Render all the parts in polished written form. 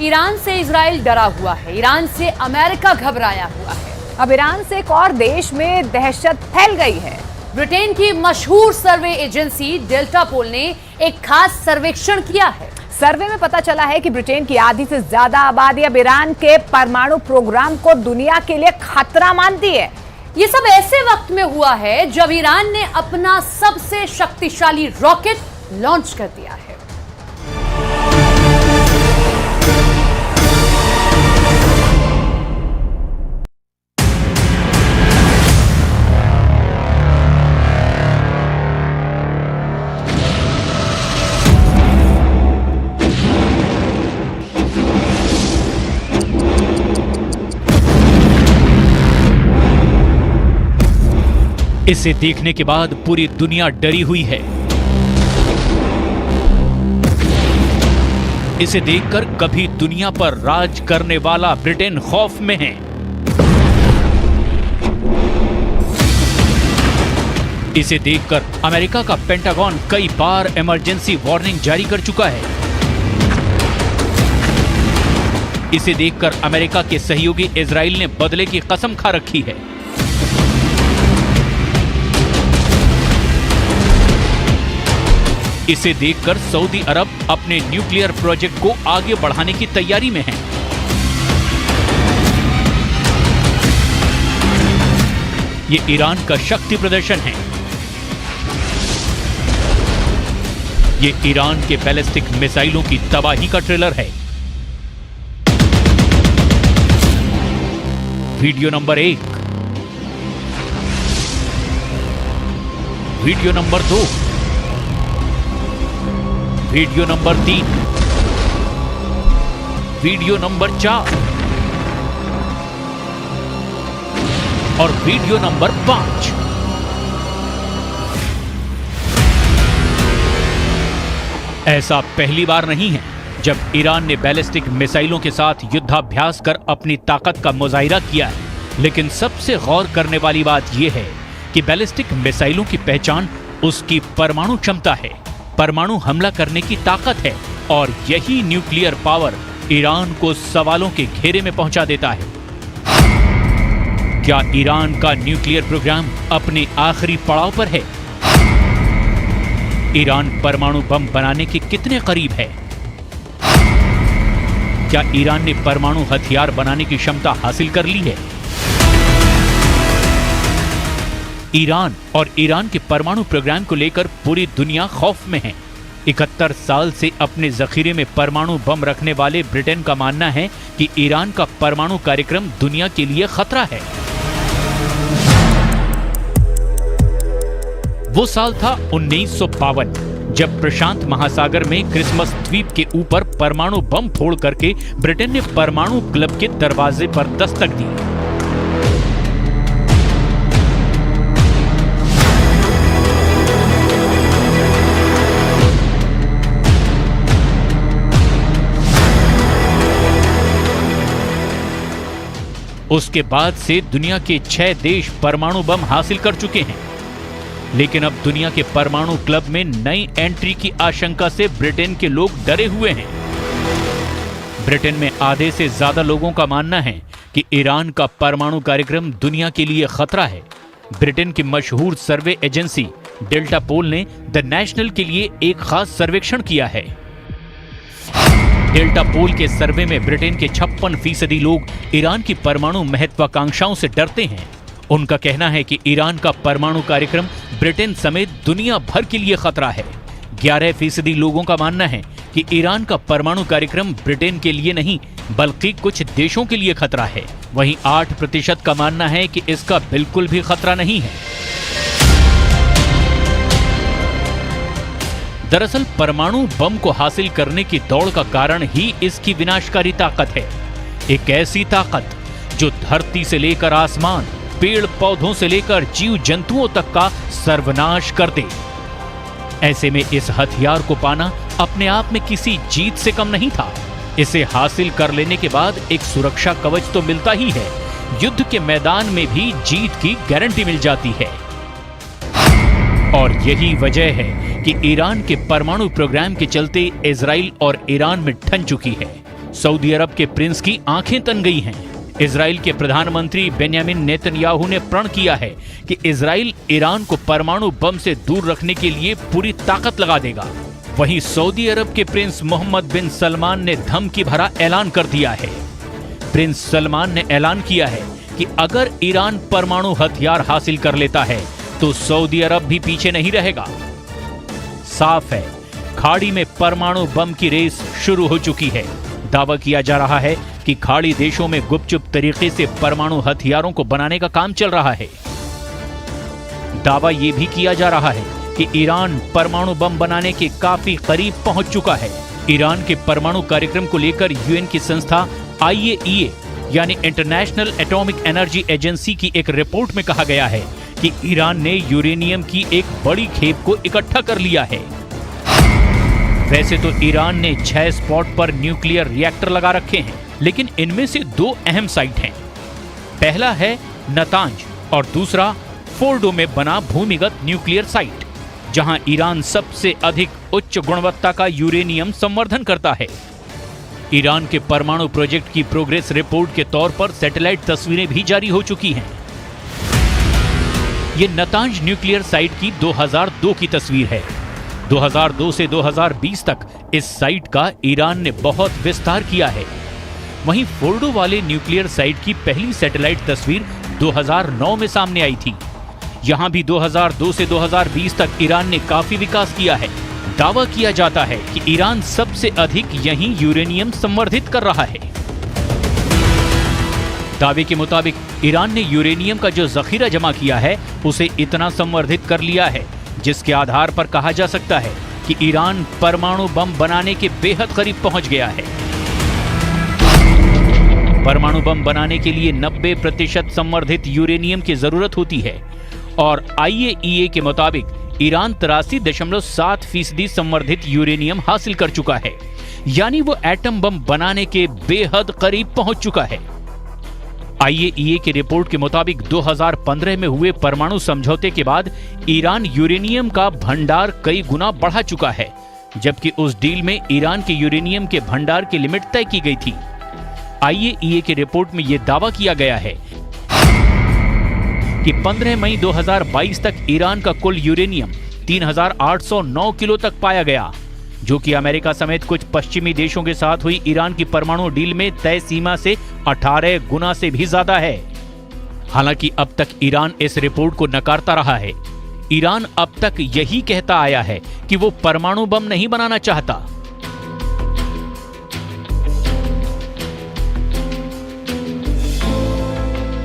Iran से Israel डरा हुआ है, ईरान से अमेरिका घबराया हुआ है। अब ईरान से एक और देश में दहशत फैल गई है। ब्रिटेन की मशहूर सर्वे एजेंसी डेल्टा पोल ने एक खास सर्वेक्षण किया है। सर्वे में पता चला है कि ब्रिटेन की आधी से ज्यादा आबादी अब ईरान के परमाणु प्रोग्राम को दुनिया के लिए खतरा मानती है। ये सब ऐसे वक्त में हुआ है जब ईरान ने अपना सबसे शक्तिशाली रॉकेट लॉन्च कर दिया है। इसे देखने के बाद पूरी दुनिया डरी हुई है। इसे देखकर कभी दुनिया पर राज करने वाला ब्रिटेन खौफ में है। इसे देखकर अमेरिका का पेंटागन कई बार इमरजेंसी वार्निंग जारी कर चुका है। इसे देखकर अमेरिका के सहयोगी इजराइल ने बदले की कसम खा रखी है। इसे देखकर सऊदी अरब अपने न्यूक्लियर प्रोजेक्ट को आगे बढ़ाने की तैयारी में है। ये ईरान का शक्ति प्रदर्शन है। ये ईरान के बैलिस्टिक मिसाइलों की तबाही का ट्रेलर है। Video number 1, video number 2, video number 3, video number 4 और वीडियो नंबर 5। ऐसा पहली बार नहीं है जब ईरान ने बैलिस्टिक मिसाइलों के साथ युद्धाभ्यास कर अपनी ताकत का मुजाहिरा किया है। लेकिन सबसे गौर करने वाली बात यह है कि बैलिस्टिक मिसाइलों की पहचान उसकी परमाणु क्षमता है, परमाणु हमला करने की ताकत है। और यही न्यूक्लियर पावर ईरान को सवालों के घेरे में पहुंचा देता है। क्या ईरान का न्यूक्लियर प्रोग्राम अपने आखिरी पड़ाव पर है? ईरान परमाणु बम बनाने के कितने करीब है? क्या ईरान ने परमाणु हथियार बनाने की क्षमता हासिल कर ली है? ईरान और ईरान के परमाणु प्रोग्राम को लेकर पूरी दुनिया खौफ में है। 71 साल से अपने जखीरे में परमाणु बम रखने वाले ब्रिटेन का मानना है कि ईरान का परमाणु कार्यक्रम दुनिया के लिए खतरा है। वो साल था 1952 जब प्रशांत महासागर में क्रिसमस द्वीप के ऊपर परमाणु बम फोड़ करके ब्रिटेन ने परमाणु क्लब के दरवाजे पर दस्तक दी। उसके बाद से दुनिया के 6 देश परमाणु बम हासिल कर चुके हैं। लेकिन अब दुनिया के परमाणु क्लब में नई एंट्री की आशंका से ब्रिटेन के लोग डरे हुए हैं। ब्रिटेन में आधे से ज्यादा लोगों का मानना है कि ईरान का परमाणु कार्यक्रम दुनिया के लिए खतरा है। ब्रिटेन की मशहूर सर्वे एजेंसी डेल्टा पोल ने द नेशनल के लिए एक खास सर्वेक्षण किया है। डेल्टा पोल के सर्वे में ब्रिटेन के 56% लोग ईरान की परमाणु महत्वाकांक्षाओं से डरते हैं। उनका कहना है कि ईरान का परमाणु कार्यक्रम ब्रिटेन समेत दुनिया भर के लिए खतरा है। 11% लोगों का मानना है कि ईरान का परमाणु कार्यक्रम ब्रिटेन के लिए नहीं बल्कि कुछ देशों के लिए खतरा है। वहीं 8% का मानना है कि इसका बिल्कुल भी खतरा नहीं है। दरअसल परमाणु बम को हासिल करने की दौड़ का कारण ही इसकी विनाशकारी ताकत है। एक ऐसी ताकत जो धरती से लेकर आसमान, पेड़ पौधों से लेकर जीव जंतुओं तक का सर्वनाश कर दे। ऐसे में इस हथियार को पाना अपने आप में किसी जीत से कम नहीं था। इसे हासिल कर लेने के बाद एक सुरक्षा कवच तो मिलता ही है, युद्ध के मैदान में भी जीत की गारंटी मिल जाती है। और यही वजह है कि ईरान के परमाणु प्रोग्राम के चलते इजराइल और ईरान में ठन चुकी है। सऊदी अरब के प्रिंस की आंखें तन गई हैं। इजराइल के प्रधानमंत्री बेंयामिन नेतन्याहू ने प्रण किया है कि इजराइल ईरान को परमाणु बम से दूर रखने के लिए पूरी ताकत लगा देगा। वहीं सऊदी अरब के प्रिंस मोहम्मद बिन सलमान ने धमकी भरा ऐलान कर दिया है। प्रिंस सलमान ने ऐलान किया है कि अगर ईरान परमाणु हथियार हासिल कर लेता है तो सऊदी अरब भी पीछे नहीं रहेगा। साफ है, खाड़ी में परमाणु बम की रेस शुरू हो चुकी है। दावा किया जा रहा है कि खाड़ी देशों में गुपचुप तरीके से परमाणु हथियारों को बनाने का काम चल रहा है। दावा यह भी किया जा रहा है कि ईरान परमाणु बम बनाने के काफी करीब पहुंच चुका है। ईरान के परमाणु कार्यक्रम को लेकर यूएन की संस्था IAEA यानी इंटरनेशनल एटॉमिक एनर्जी एजेंसी की एक रिपोर्ट में कहा गया है कि ईरान ने यूरेनियम की एक बड़ी खेप को इकट्ठा कर लिया है। वैसे तो ईरान ने 6 स्पॉट पर न्यूक्लियर रिएक्टर लगा रखे हैं, लेकिन इनमें से 2 अहम साइट हैं। पहला है नतांज और दूसरा फोर्डो में बना भूमिगत न्यूक्लियर साइट, जहां ईरान सबसे अधिक उच्च गुणवत्ता का यूरेनियम संवर्धन करता है। ईरान के परमाणु प्रोजेक्ट की प्रोग्रेस रिपोर्ट के तौर पर सैटेलाइट तस्वीरें भी जारी हो चुकी हैं। ये नतांज न्यूक्लियर साइट की 2002 की तस्वीर है। 2002 से 2020 तक इस साइट का ईरान ने बहुत विस्तार किया है। वहीं फोर्डो वाले न्यूक्लियर साइट की पहली सैटेलाइट तस्वीर 2009 में सामने आई थी। यहां भी 2002 से 2020 तक ईरान ने काफी विकास किया है। दावा किया जाता है कि ईरान सबसे अधिक यहीं यूरेनियम संवर्धित कर रहा है। दावे के मुताबिक ईरान ने यूरेनियम का जो जखीरा जमा किया है उसे इतना संवर्धित कर लिया है जिसके आधार पर कहा जा सकता है कि ईरान परमाणु बम बनाने के बेहद करीब पहुंच गया है। परमाणु बम बनाने के लिए 90% संवर्धित यूरेनियम की जरूरत होती है और IAEA के मुताबिक ईरान 83.7% संवर्धित यूरेनियम हासिल कर चुका है, यानी वो एटम बम बनाने के बेहद करीब पहुंच चुका है। IAEA की रिपोर्ट के मुताबिक 2015 में हुए परमाणु समझौते के बाद ईरान यूरेनियम का भंडार कई गुना बढ़ा चुका है, जबकि उस डील में ईरान के यूरेनियम के भंडार की लिमिट तय की गई थी। IAEA की रिपोर्ट में यह दावा किया गया है कि 15 मई 2022 तक ईरान का कुल यूरेनियम 3809 किलो तक पाया गया, जो कि अमेरिका समेत कुछ पश्चिमी देशों के साथ हुई ईरान की परमाणु डील में तय सीमा से 18 गुना से भी ज्यादा है। हालांकि अब तक ईरान इस रिपोर्ट को नकारता रहा है। ईरान अब तक यही कहता आया है कि वो परमाणु बम नहीं बनाना चाहता।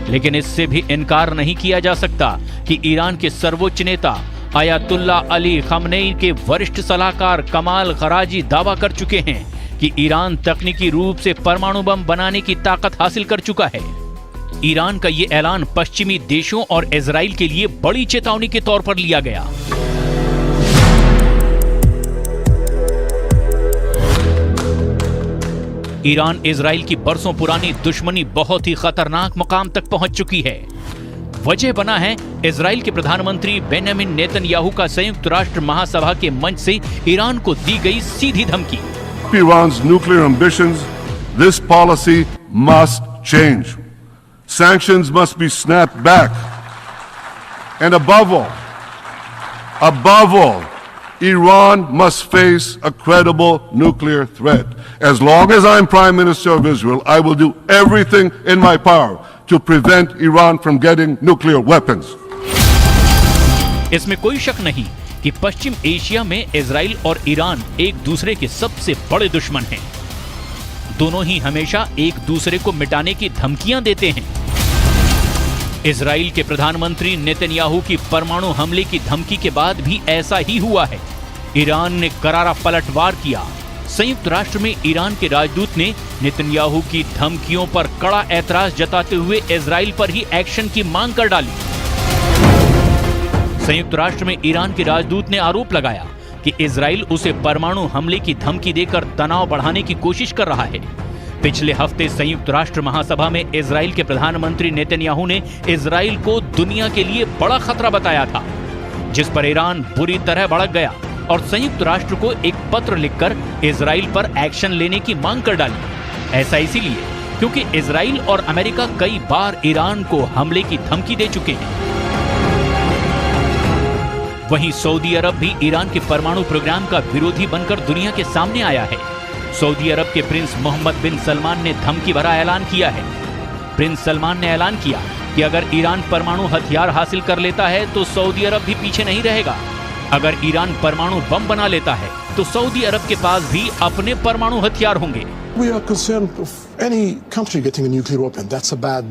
लेकिन इससे भी इनकार नहीं किया जा सकता कि ईरान के सर्वोच्च नेता आयतुल्ला अली खमनेई के वरिष्ठ सलाहकार कमाल खराजी दावा कर चुके हैं कि ईरान तकनीकी रूप से परमाणु बम बनाने की ताकत हासिल कर चुका है। ईरान का ये ऐलान पश्चिमी देशों और इजराइल के लिए बड़ी चेतावनी के तौर पर लिया गया। ईरान इजराइल की बरसों पुरानी दुश्मनी बहुत ही खतरनाक मुकाम तक पहुंच चुकी है। वजह बना है इजराइल के प्रधानमंत्री बेंयामिन नेतन्याहू का संयुक्त राष्ट्र महासभा के मंच से ईरान को दी गई सीधी धमकी। Iran's nuclear ambitions, this policy must change. Sanctions must be snapped back. And above all, Iran must face a credible nuclear threat. As long as I'm Prime Minister of Israel, I will do everything in my power to prevent Iran from getting nuclear weapons. इसमें कोई शक नहीं कि पश्चिम Asia में Israel और Iran एक दूसरे के सबसे बड़े दुश्मन हैं। दोनों ही हमेशा एक दूसरे को मिटाने की धमकियां देते हैं। इजराइल के प्रधानमंत्री नेतन्याहू की परमाणु हमले की धमकी के बाद भी ऐसा ही हुआ है। ईरान ने करारा पलटवार किया। संयुक्त राष्ट्र में ईरान के राजदूत ने नेतन्याहू की धमकियों पर कड़ा ऐतराज जताते हुए इजराइल पर ही एक्शन की मांग कर डाली। संयुक्त राष्ट्र में ईरान के राजदूत ने आरोप लगाया कि इजराइल उसे परमाणु हमले की धमकी देकर तनाव बढ़ाने की कोशिश कर रहा है। पिछले हफ्ते संयुक्त राष्ट्र महासभा में इजराइल के प्रधानमंत्री नेतन्याहू ने इजराइल को दुनिया के लिए बड़ा खतरा बताया था, जिस पर ईरान बुरी तरह भड़क गया और संयुक्त राष्ट्र को एक पत्र लिखकर इजराइल पर एक्शन लेने की मांग कर डाली। ऐसा इसीलिए क्योंकि इजराइल और अमेरिका कई बार ईरान को हमले की धमकी दे चुके हैं। वहीं सऊदी अरब भी ईरान के परमाणु प्रोग्राम का विरोधी बनकर दुनिया के सामने आया है। सऊदी अरब के प्रिंस मोहम्मद बिन सलमान ने धमकी भरा ऐलान किया है। प्रिंस सलमान ने ऐलान किया कि अगर ईरान परमाणु हथियार हासिल कर लेता है तो सऊदी अरब भी पीछे नहीं रहेगा। अगर ईरान परमाणु बम बना लेता है तो सऊदी अरब के पास भी अपने परमाणु हथियार होंगे। We are concerned of any country getting a nuclear weapon. That's a bad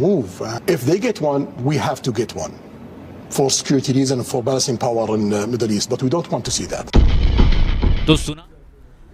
move. If they get one, we have to get one for security reasons, for balancing power in the Middle East. But we don't want to see that. तो सुना